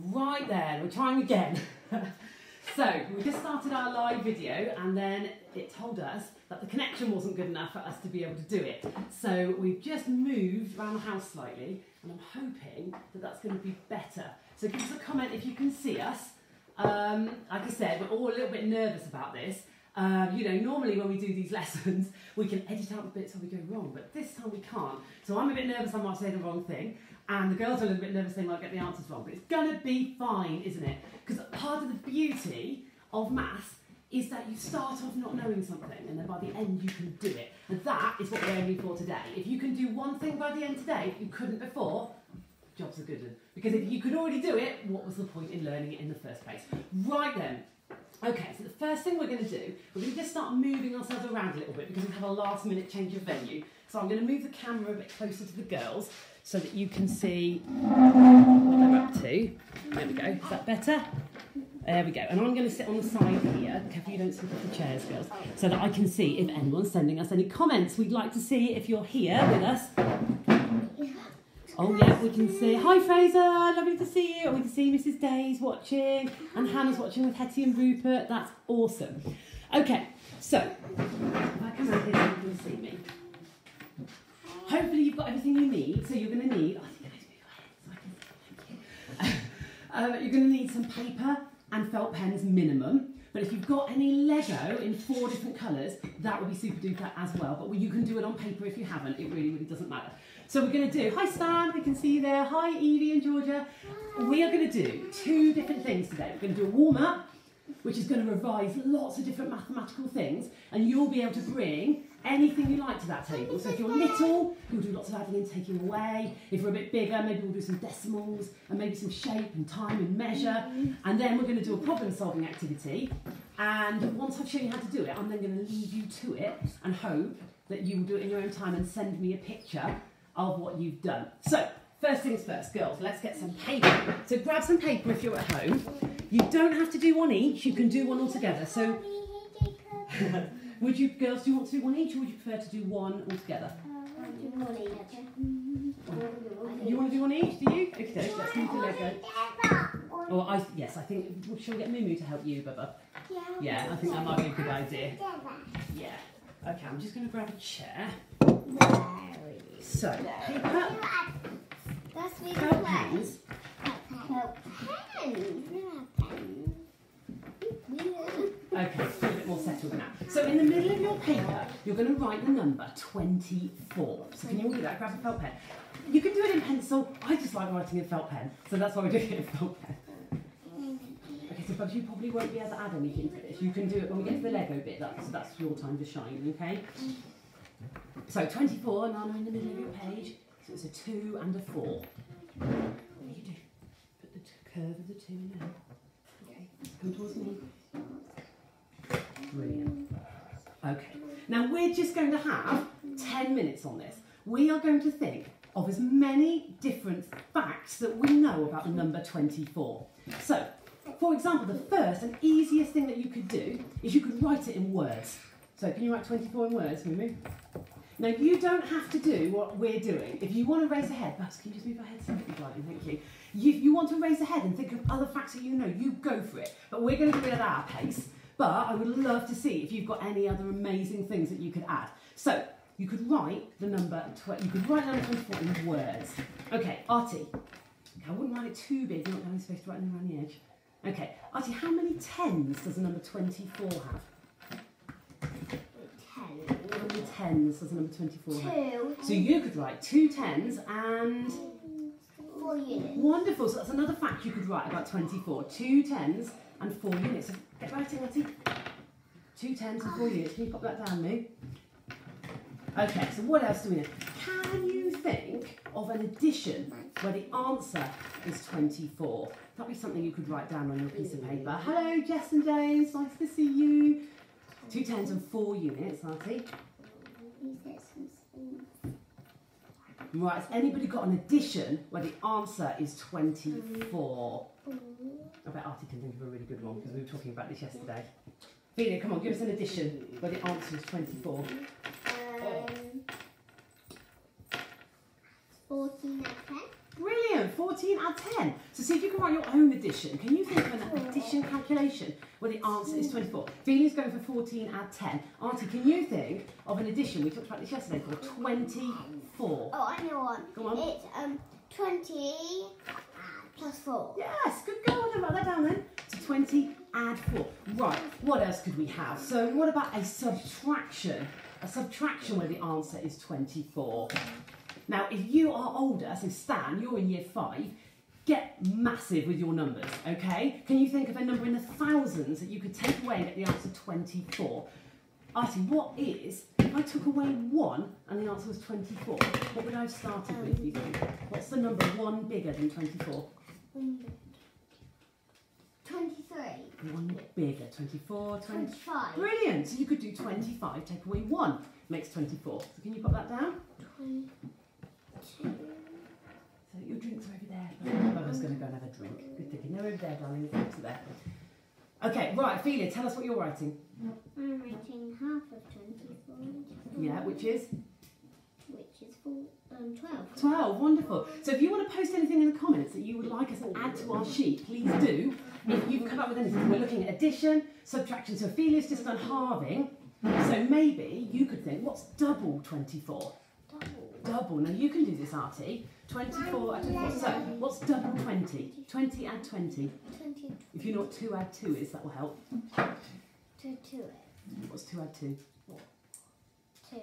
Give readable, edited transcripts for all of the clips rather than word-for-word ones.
Right there, we're trying again. So, we just started our live video and then it told us that the connection wasn't good enough for us to be able to do it. So, we've just moved around the house slightly and I'm hoping that that's going to be better. So, give us a comment if you can see us. Like I said, we're all a little bit nervous about this. You know, normally when we do these lessons, we can edit out the bits where we go wrong, but this time we can't. So I'm a bit nervous I might say the wrong thing, and the girls are a little bit nervous they might get the answers wrong, but it's going to be fine, isn't it? Because part of the beauty of maths is that you start off not knowing something, and then by the end you can do it. And that is what we're aiming for today. If you can do one thing by the end today you couldn't before, job's a good one. Because if you could already do it, what was the point in learning it in the first place? Right then. Okay, so the first thing we're going to do, we're going to just start moving ourselves around a little bit because we have a last minute change of venue. So I'm going to move the camera a bit closer to the girls so that you can see what they're up to. There we go, is that better? There we go, and I'm going to sit on the side here, careful you don't slip off the chairs, girls, so that I can see if anyone's sending us any comments. We'd like to see if you're here with us. Oh yeah, we can see. Hi Fraser, lovely to see you. We can see Mrs. Day's watching and Hannah's watching with Hetty and Rupert. That's awesome. Okay, so if I come out here, you can see me. Hopefully you've got everything you need. So you're going to need. Oh, I think I need to move your head so I can. You're going to need some paper and felt pens minimum. But if you've got any Lego in 4 different colours, that would be super duper as well. But you can do it on paper if you haven't. It really, really doesn't matter. So we're going to do, hi Stan, we can see you there. Hi Evie and Georgia. We are going to do 2 different things today. We're going to do a warm-up, which is going to revise lots of different mathematical things. And you'll be able to bring anything you like to that table. So if you're little, you'll do lots of adding and taking away. If you're a bit bigger, maybe we'll do some decimals and maybe some shape and time and measure. And then we're going to do a problem-solving activity. And once I've shown you how to do it, I'm then going to leave you to it and hope that you will do it in your own time and send me a picture of what you've done. So, first things first, girls, let's get some paper. So grab some paper if you're at home. You don't have to do one each, you can do one all together. So, would you, girls, do you want to do one each or would you prefer to do one all together? You want to do one each, do you? Okay, let's move the Lego. Oh, yes, I think, shall we get Mumu to help you, Bubba? Yeah, I think that might be a good idea. Yeah. Okay, I'm just going to grab a chair. So, paper, felt pens. Okay, feel a bit more settled now. So in the middle of your paper, you're going to write the number 24. So can you all do that? Grab a felt pen. You can do it in pencil. I just like writing in felt pen, so that's why we're doing it in felt pen. Okay, so Bubs, you probably won't be able to add anything to this. You can do it when we get to the Lego bit. That's your time to shine, okay? So 24, Nana, in the middle of your page. So it's a 2 and a 4. What do you do? Put the curve of the 2 in there. Okay, come towards me. Brilliant. Okay, now we're just going to have 10 minutes on this. We are going to think of as many different facts that we know about the number 24. So, for example, the first and easiest thing that you could do is you could write it in words. So can you write 24 in words, Mumu? Now, you don't have to do what we're doing. If you want to raise a head, perhaps can you just move your head slightly, darling? Thank you. If you want to raise a head and think of other facts that you know, you go for it. But we're going to do it at our pace. But I would love to see if you've got any other amazing things that you could add. So, you could write the number, you could write number 24 in words. Okay, Artie. I wouldn't write it too big, you're not going to supposed to write them around the edge. Okay, Artie, how many 10s does the number 24 have? How many 10s does the number 24 have? 2. So you could write 2 10s and 4 units. Wonderful, so that's another fact you could write about 24. 2 10s and 4 units. So get writing, Artie. 2 10s and 4 units. Can you pop that down, Moo? Okay, so what else do we know? Can you think of an addition where the answer is 24? That'd be something you could write down on your piece of paper. Hello, Jess and James, nice to see you. 2 10s and 4 units, Artie. Right, has anybody got an addition where the answer is 24? I bet Artie can think of a really good one because we were talking about this yesterday. Vina, come on, give us an addition where the answer is 24. 14 and 10. Brilliant, 14 add 10. So see if you can write your own addition. Can you think of an addition calculation where the answer is 24? Velia's going for 14 add 10. Auntie, can you think of an addition, we talked about this yesterday, for 24? Oh, I know one. Go on. It's 20 plus 4. Yes, good girl. I'll write that down then. So 20 add 4. Right, what else could we have? So what about a subtraction? A subtraction where the answer is 24. Now, if you are older, so Stan, you're in year 5, get massive with your numbers, okay? Can you think of a number in the thousands that you could take away and get the answer 24? Artie, what is, if I took away 1 and the answer was 24, what would I have started with, you think? What's the number 1 bigger than 24? 23. 1 bigger, 24, 25. Brilliant! So you could do 25, take away 1, makes 24. So can you put that down? 22. So your drinks are over there. Mama's going to go and have a drink. Good thinking. They're over there, darling. The drinks are there. Okay, right, Ophelia, tell us what you're writing. I'm writing half of 24. Yeah, which is? Which is 12. 12, wonderful. So if you want to post anything in the comments that you would like us to add to our sheet, please do. If you've come up with anything, we're looking at addition, subtraction. So Ophelia's just done halving. So maybe you could think, what's double 24? Double. Now you can do this, Artie. 24 add 24. So what's double 20? 20 add 20. 20. If you know what 2 add 2 is, that will help. 2. What's 2 add 2? 2.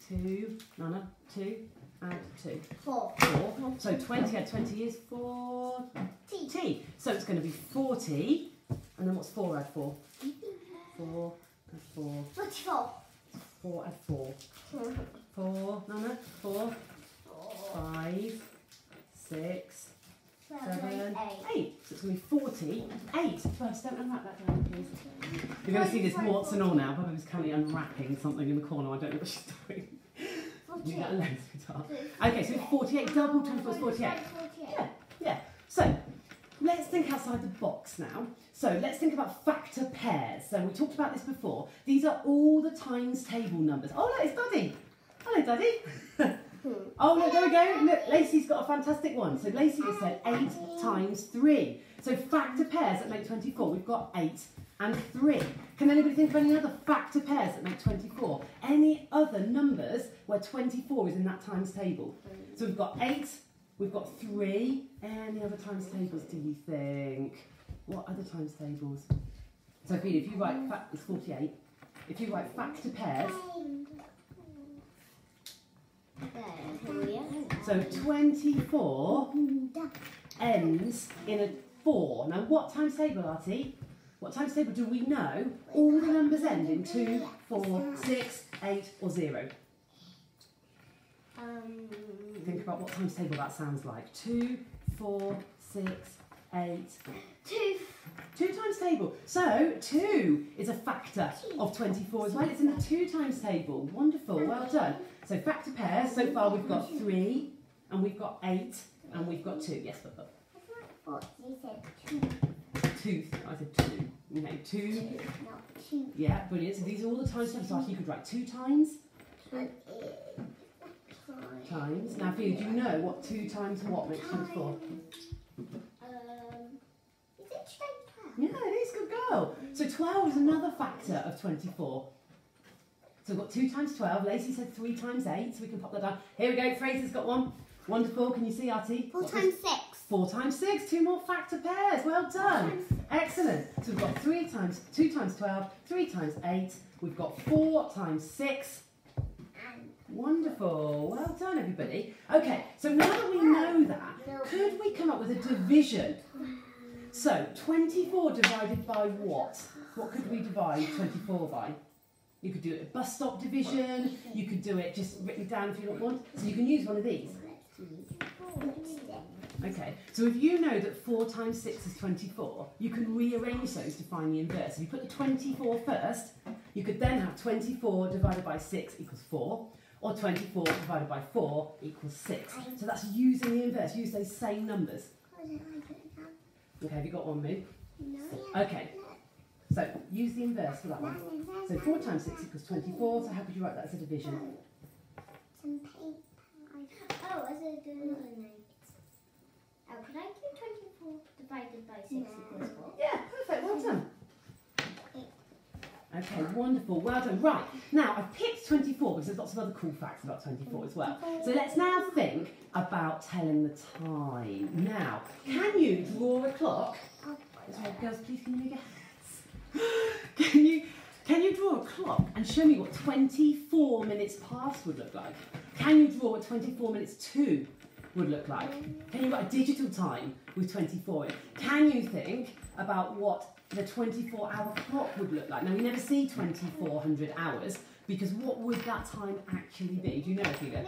2. Nana. 2 add 2. 4. 4. So 20 add 20 is 40. So it's going to be 40. And then what's 4 add 4? 4 add 4. 44. 4 add 4. 4. Nana. 4. 5. 6. 7, 8. So it's going to be 48. First, don't unwrap that down, please. You're going to see this warts and all now. Bubba's currently unwrapping something in the corner. I don't know what she's doing. Leave that alone, sweetheart. Okay, so it's 48. Double 24 is 48. Yeah. So let's think outside the box now. So let's think about factor pairs. So we talked about this before. These are all the times table numbers. Oh, look, it's Daddy. Hello, Daddy. Oh, look, there we go. Look, Lacey's got a fantastic one. So Lacey has said 8 times 3. So factor pairs that make 24. We've got 8 and 3. Can anybody think of any other factor pairs that make 24? Any other numbers where 24 is in that times table? So we've got 8, we've got 3. Any other times tables do you think? What other times tables? So Ophelia, if you write, it's 48. If you write factor pairs, so 24 ends in a 4. Now what times table, Artie? What times table do we know all the numbers end in 2, 4, 6, 8 or 0? Think about what times table that sounds like. 2, 4, 6, 8. 2 times table. So 2 is a factor of 24 as well. It's in the 2 times table. Wonderful, well done. So factor pairs, so far we've got 3 and we've got 8 and we've got 2. Yes, Bubba. You said 2. 2. I said 2. Okay, 2. Not 2. Yeah, brilliant. So these are all the times tables. So you could write 2 times. Times. Now, Ophelia, do you know what 2 times what makes 24? Is it straight 12? Yeah, it is. Good girl. So 12 is another factor of 24. So we've got 2 times 12. Lacey said 3 times 8, so we can pop that down. Here we go. Fraser's got one. Wonderful. Can you see, Artie? 4 times 6. 4 times 6. 2 more factor pairs. Well done. Excellent. So we've got 2 times 12, 3 times 8. We've got 4 times 6. Wonderful. Well done, everybody. Okay, so now that we know that, could we come up with a division? So 24 divided by what? What could we divide 24 by? You could do it a bus stop division. You could do it just written down if you don't want. So you can use one of these. Okay, so if you know that 4 times 6 is 24, you can rearrange those to find the inverse. If you put the 24 first, you could then have 24 divided by 6 equals 4, or 24 divided by 4 equals 6. So that's using the inverse, use those same numbers. Okay, have you got one, Moo? No. Okay, so use the inverse for that one. So 4 times 6 equals 24, so how could you write that as a division? Some paper. Oh, as a good. Could I do 24 divided by 6 equals 4? Yeah, perfect, well done. Okay, wonderful, well done. Right, now I've picked 24 because there's lots of other cool facts about 24 as well. So let's now think about telling the time. Now, can you draw a clock? Sorry, girls, please can you move your hands? Can you draw a clock and show me what 24 minutes past would look like? Can you draw what 24 minutes to would look like? Can you write a digital time with 24 in? Can you think about what the 24-hour clock would look like? Now, we never see 2400 hours because what would that time actually be? Do you know, Ophelia?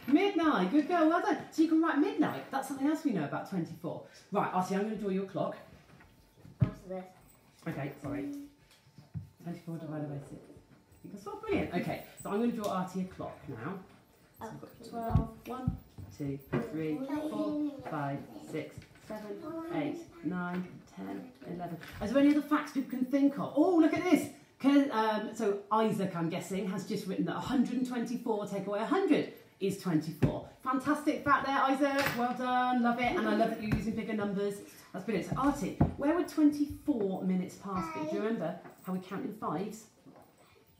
Midnight, good girl, well done. So you can write midnight. That's something else we know about 24. Right, Artie, I'm going to draw your clock. After this. Okay, sorry. 24 divided by 6 equals 4. Brilliant. Okay, so I'm going to draw Artie a clock now. So we've got 12, 1, 2, 3, 4, 5, 6, 7, 8, 9, 10, 11. Is there any other facts people can think of? Oh, look at this. So Isaac, I'm guessing, has just written that 124 take away 100 is 24. Fantastic fact there, Isaac. Well done. Love it. And I love that you're using bigger numbers. That's brilliant. So Artie, where would 24 minutes past be? Do you remember how we count in fives?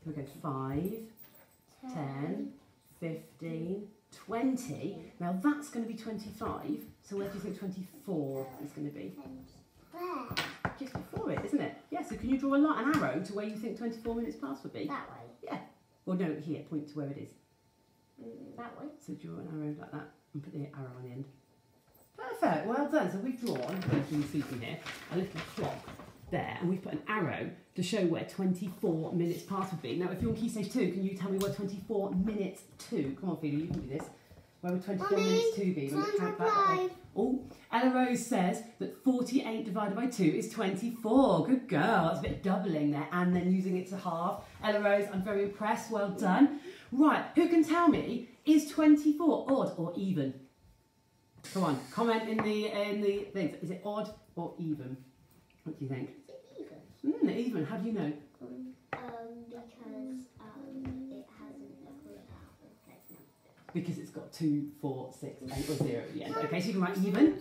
So we go 5, 10, 15, 20. Now that's going to be 25. So where do you think 24 is going to be? Just before it, isn't it? Yeah, so can you draw an arrow to where you think 24 minutes past would be? That way. Yeah. Well, no, here, point to where it is. That way. So draw an arrow like that and put the arrow on the end. Perfect, well done. So we've drawn, you can see from here, a little clock there, and we've put an arrow to show where 24 minutes past would be. Now, if you're on Key Stage 2, can you tell me where 24 minutes to? Come on, Ophelia, you can do this. Where would 24 minutes to be? When we count that way? Oh, Ella Rose says that 48 divided by 2 is 24. Good girl. That's a bit of doubling there and then using it to halve. Ella Rose, I'm very impressed. Well done. Right, who can tell me, is 24 odd or even? Come on, comment in the things. Is it odd or even? What do you think? Is it even? Even. How do you know? Because Because it's got 2, 4, 6, 8 or 0 at the end. Okay, so you can write even.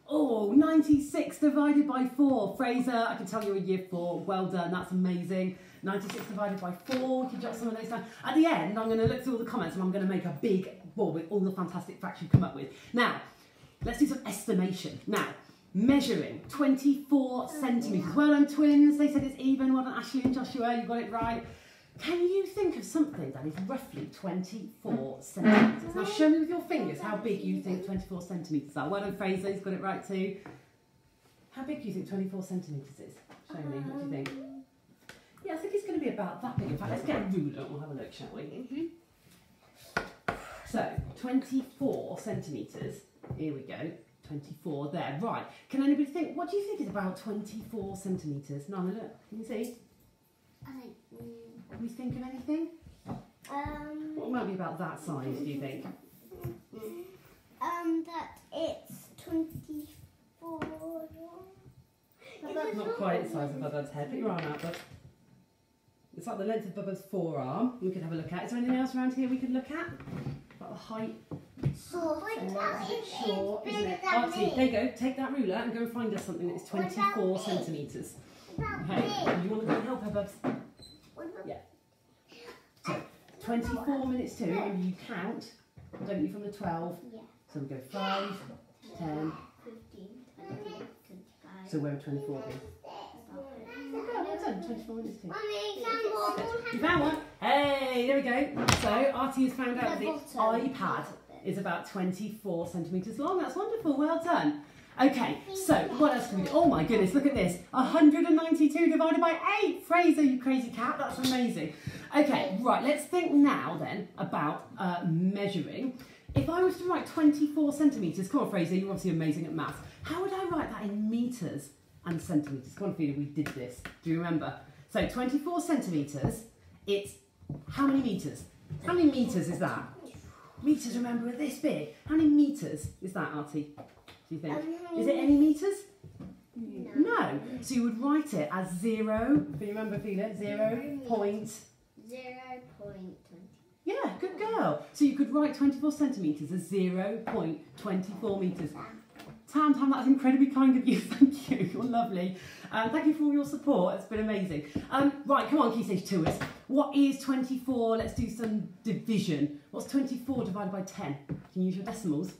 Oh, 96 divided by 4. Fraser, I can tell you're in year 4. Well done, that's amazing. 96 divided by 4. Can you jot some of those down? At the end, I'm going to look through all the comments and I'm going to make a big board with all the fantastic facts you've come up with. Now, let's do some estimation. Now, measuring 24 centimetres. Well done, twins. They said it's even. Well done, Ashley and Joshua. You got it right. Can you think of something that is roughly 24 centimetres? Now show me with your fingers how big you think 24 centimetres are. Well done, Fraser, he's got it right too. How big do you think 24 centimetres is? Show me, what do you think? Yeah, I think it's going to be about that big. In fact, let's get a ruler and we'll have a look, shall we? So, 24 centimetres, here we go, 24 there. Right, can anybody think, what do you think is about 24 centimetres? Nana, look, can you see? Can we think of anything? What might be about that size, do you think? That it's 24. Not quite the size of Bubba's head, put your arm out, but it's like the length of Bubba's forearm. We could have a look at. Is there anything else around here we could look at? About the height? So, Sure, isn't it? Artie, there you go. Take that ruler and go and find us something that is 24 centimetres. Okay, you want to go and help her, Bubs? Yeah. So, 24 minutes to, and you count, don't you, from the 12? Yeah. So we go 5, 10. 15, 20, 25. So where would 24 be? Well done, 24 minutes to. You found one? Hey, there we go. So Artie has found out that the iPad is about 24 centimetres long. That's wonderful, well done. Okay, so what else can we do? Oh my goodness, look at this. 192 divided by 8. Fraser, you crazy cat, that's amazing. Okay, right, let's think now then about measuring. If I was to write 24 centimetres, come on Fraser, you're obviously amazing at maths. How would I write that in metres and centimetres? Come on Ophelia, we did this. Do you remember? So 24 centimetres, it's how many metres? How many metres is that? Metres, remember, are this big. How many metres is that, Artie? Do you think? Is it any metres? No. So you would write it as 0. Do you remember, Ophelia? 0 point. 0.20. Yeah, good girl. So you could write 24 centimetres as 0.24 metres. Tam, that's incredibly kind of you. Thank you. You're lovely. Thank you for all your support. It's been amazing. Right, come on, Key Stage 2ers. What is 24? Let's do some division. What's 24 divided by 10? Can you use your decimals?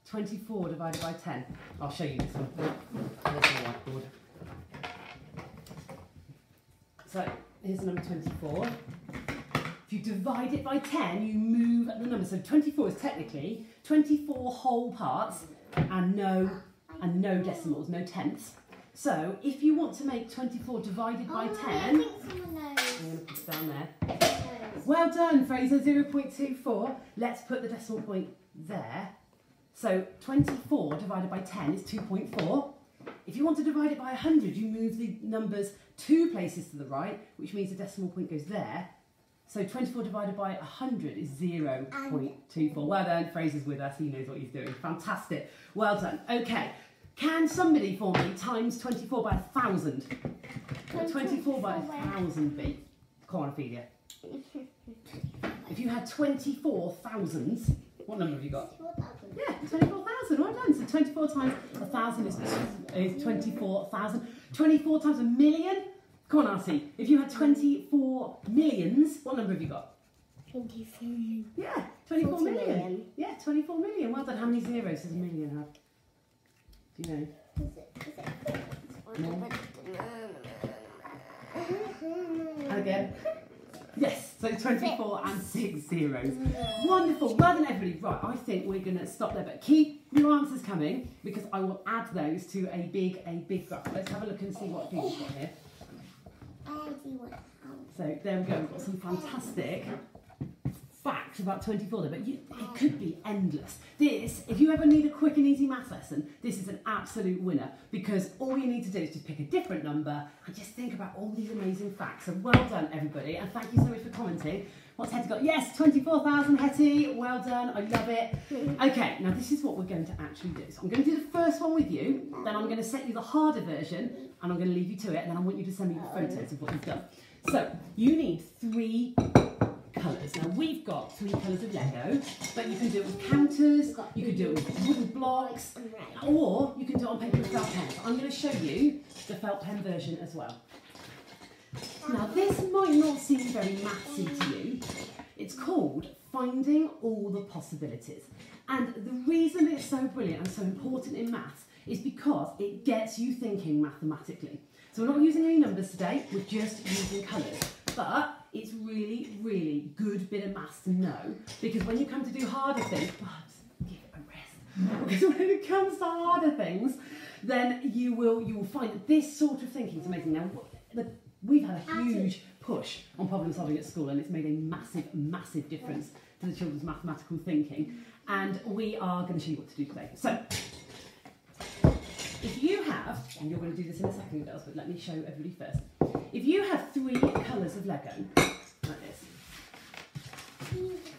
24 divided by 10. I'll show you this one. There's my whiteboard. So, here's the number 24. If you divide it by 10, you move the number. So 24 is technically 24 whole parts and no decimals, no tenths. So if you want to make 24 divided by 10, I think someone knows. I'm going to put it down there. Well done, Fraser, 0.24. Let's put the decimal point there. So 24 divided by 10 is 2.4. If you want to divide it by 100, you move the numbers 2 places to the right, which means the decimal point goes there. So 24 divided by 100 is 0.24. Well done, Fraser's with us, he knows what he's doing. Fantastic. Well done. Okay, can somebody for me times 24 by 1,000? 24 by 1,000 be? Come on, Ophelia. If you had 24 thousands, what number have you got? 24,000. Yeah, 24,000. Well done. So 24 times 1,000 is 24,000. 24 times a million? Come on, Artie. If you had 24 millions, what number have you got? 24. Yeah, 24 million. Million. Yeah, 24 million. Well done. How many zeros does a million have? Do you know? No. Again. Yes, so 24 and 6 zeros. Wonderful. Well done, everybody. Right, I think we're going to stop there, but keep your answers coming because I will add those to a big graph. Let's have a look and see what we've got here. So there we go. We've got some fantastic facts about 24 there, but it could be endless. This, if you ever need a quick and easy maths lesson, this is an absolute winner because all you need to do is just pick a different number and just think about all these amazing facts. So well done, everybody, and thank you so much for commenting. What's Hetty got? Yes, 24,000, Hetty. Well done. I love it. Okay, now this is what we're going to actually do. So I'm going to do the first one with you, then I'm going to set you the harder version, and I'm going to leave you to it, and then I want you to send me the photos of what you've done. So you need 3 colours. Now we've got 3 colours of Lego, but you can do it with counters, you can do it with wooden blocks, or you can do it on paper with felt pen. So I'm going to show you the felt pen version as well. Now this might not seem very mathsy to you. It's called Finding All the Possibilities. And the reason it's so brilliant and so important in maths is because it gets you thinking mathematically. So we're not using any numbers today, we're just using colours. But it's really, really good bit of maths to know because when you come to do harder things, give it a rest. Because when it comes to harder things, then you will find that this sort of thinking is amazing. Now, we've had a huge push on problem solving at school and it's made a massive, massive difference to the children's mathematical thinking. And we are going to show you what to do today. So, if you have, and you're going to do this in a second, girls, but let me show everybody first. If you have 3 colours of Lego, like this,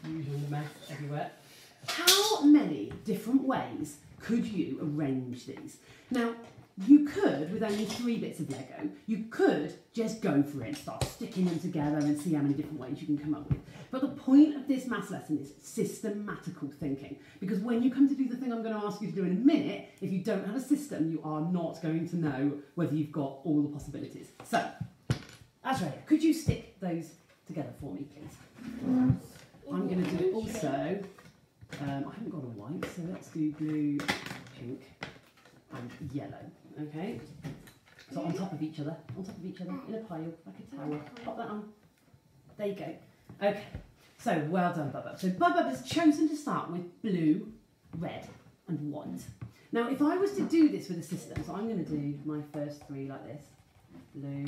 usual mess everywhere, how many different ways could you arrange these? Now, you could, with only 3 bits of Lego, you could just go for it and start sticking them together and see how many different ways you can come up with. But the point of this maths lesson is systematical thinking. Because when you come to do the thing I'm going to ask you to do in a minute, if you don't have a system, you are not going to know whether you've got all the possibilities. So, Azrael, could you stick those together for me, please? I'm going to do it also. I haven't got a white, so let's do blue, pink, and yellow. Okay? So on top of each other, in a pile, like a tower. Pop that on. There you go. Okay. So well done, Bubba. So Bubba has chosen to start with blue, red, and white. Now, if I was to do this with a system, so I'm going to do my first 3 like this. Blue,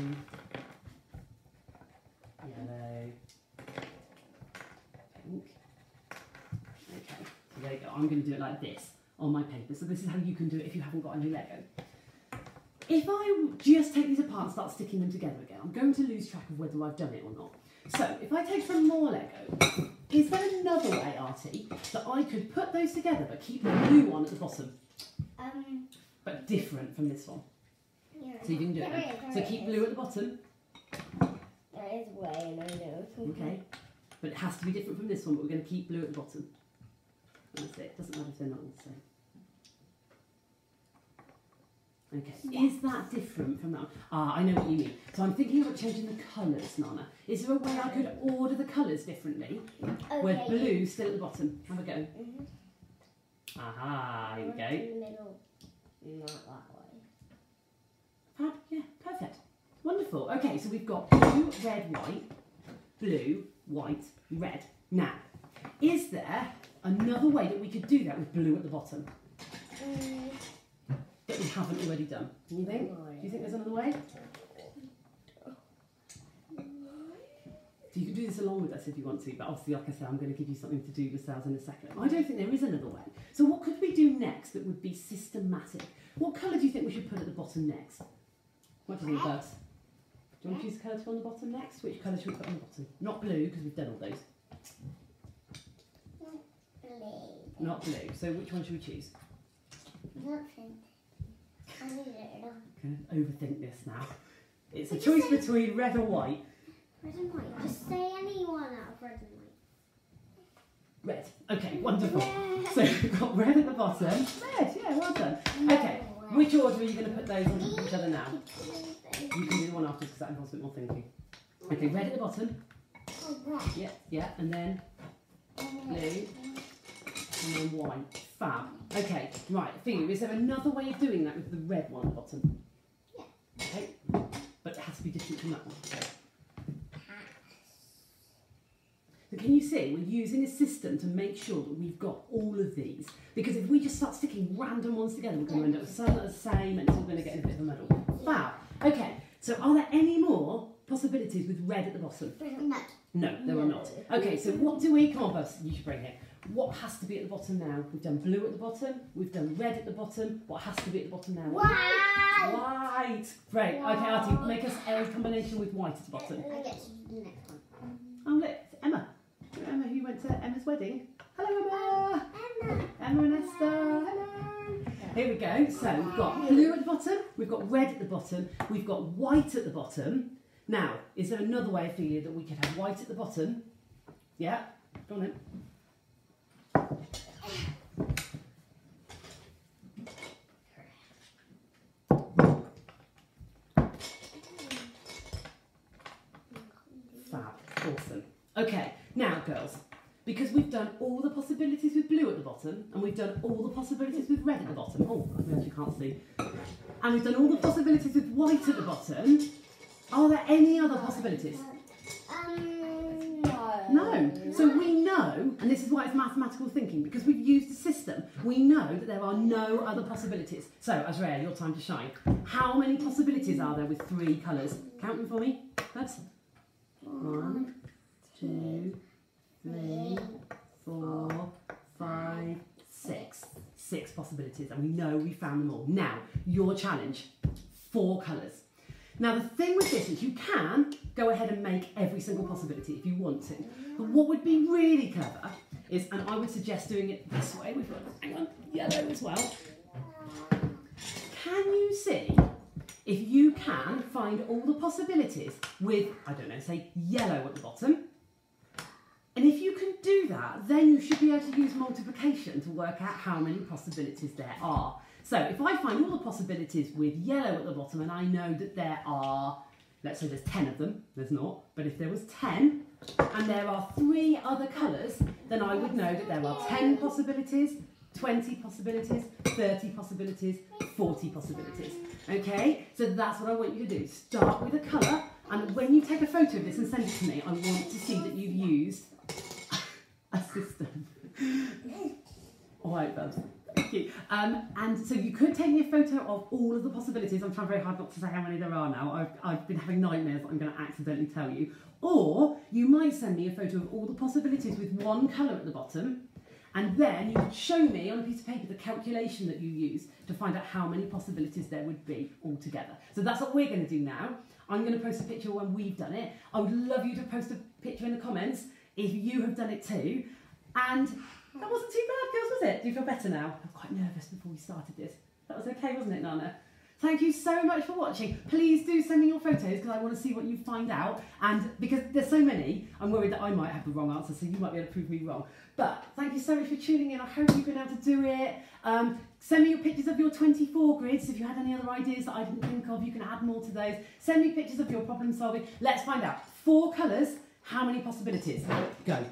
yellow, pink. Okay, so there you go. I'm going to do it like this on my paper. So this is how you can do it if you haven't got any Lego. If I just take these apart and start sticking them together again, I'm going to lose track of whether I've done it or not. So if I take some more Lego, is there another way, Artie, that I could put those together but keep the blue one at the bottom? But different from this one. Yeah. So you can do it. So keep blue at the bottom. There is way, and I know. Okay. But it has to be different from this one, but we're going to keep blue at the bottom. That's it. Doesn't matter if they're not all the same. Okay, is that different from that one? Ah, I know what you mean. So I'm thinking about changing the colours, Nana. Is there a way I could order the colours differently? Okay. With blue still at the bottom. Have a go. Mm-hmm. Aha, here we go. In the middle. Not that way. Fab, yeah, perfect. Wonderful. Okay, so we've got blue, red, white, blue, white, red. Now, is there another way that we could do that with blue at the bottom that we haven't already done? Do you think? Do you think there's another way? So you can do this along with us if you want to, but obviously, like I said, I'm going to give you something to do yourselves in a second. I don't think there is another way. So what could we do next that would be systematic? What colour do you think we should put at the bottom next? What do you think, Buzz? Do you want to choose a colour to go on the bottom next? Which colour should we put on the bottom? Not blue, because we've done all those. Blue. Not blue. So which one should we choose? Nothing. I need it. I'm going to overthink this now. It's a choice between red or white. Red and white. Just say any one out of red and white. Red. Okay, wonderful. Red. So we've got red at the bottom. Red, yeah, well done. Okay, which order are you going to put those on top of each other now? You can do the one after because that involves a bit more thinking. Okay, red at the bottom. Oh, red. Yeah, yeah, and then blue, and then white. Fab. Okay, right, Fiona, is there another way of doing that with the red one at the bottom? Yeah. Okay, but it has to be different from that one. So can you see, we're using a system to make sure that we've got all of these. Because if we just start sticking random ones together, we're going to end up with some that are the same and it's all going to get in a bit of a muddle. Fab. Okay, so are there any more possibilities with red at the bottom? No. No, there are not. Okay, so what do we, come on Buzz, you should bring it. What has to be at the bottom now? We've done blue at the bottom, we've done red at the bottom. What has to be at the bottom now? White! White! Great. Okay, Artie, make us a combination with white at the bottom. I get to the next one. Oh, look, it's Emma. Emma, who went to Emma's wedding. Hello, Emma. Emma. Emma and Esther. Hello. Here we go. So we've got blue at the bottom, we've got red at the bottom, we've got white at the bottom. Now, is there another way, Ophelia, that we could have white at the bottom? Yeah, go on then. Fab, awesome. Okay, now girls, because we've done all the possibilities with blue at the bottom, and we've done all the possibilities with red at the bottom, oh, I actually can't see, and we've done all the possibilities with white at the bottom, are there any other possibilities? No. No. So we know, and this is why it's mathematical thinking, because we've used the system, we know that there are no other possibilities. So, Azrael, your time to shine. How many possibilities are there with 3 colours? Count them for me. That's 1, 2, 3, 4, 5, 6. 6 possibilities, and we know we found them all. Now, your challenge, 4 colours. Now the thing with this is you can go ahead and make every single possibility if you want to. But what would be really clever is, and I would suggest doing it this way, we've got, hang on, yellow as well. Can you see if you can find all the possibilities with, I don't know, say yellow at the bottom? And if you can do that, then you should be able to use multiplication to work out how many possibilities there are. So if I find all the possibilities with yellow at the bottom and I know that there are, let's say there's 10 of them, there's not, but if there was 10 and there are 3 other colours, then I would know that there are 10 possibilities, 20 possibilities, 30 possibilities, 40 possibilities. Okay, so that's what I want you to do. Start with a colour, and when you take a photo of this and send it to me, I want to see that you've used a system. All right, Babs. Thank you. And so you could take me a photo of all of the possibilities. I'm trying very hard not to say how many there are now. I've been having nightmares that I'm going to accidentally tell you. Or you might send me a photo of all the possibilities with 1 colour at the bottom, and then you could show me on a piece of paper the calculation that you use to find out how many possibilities there would be altogether. So that's what we're going to do now. I'm going to post a picture when we've done it. I would love you to post a picture in the comments if you have done it too. And that wasn't too bad, girls, was it? Do you feel better now? I'm quite nervous before we started this. That was okay, wasn't it, Nana? Thank you so much for watching. Please do send me your photos because I want to see what you find out. And because there's so many, I'm worried that I might have the wrong answer, so you might be able to prove me wrong. But thank you so much for tuning in. I hope you've been able to do it. Send me your pictures of your 24 grids. If you had any other ideas that I didn't think of, you can add more to those. Send me pictures of your problem solving. Let's find out. 4 colours, how many possibilities? Go.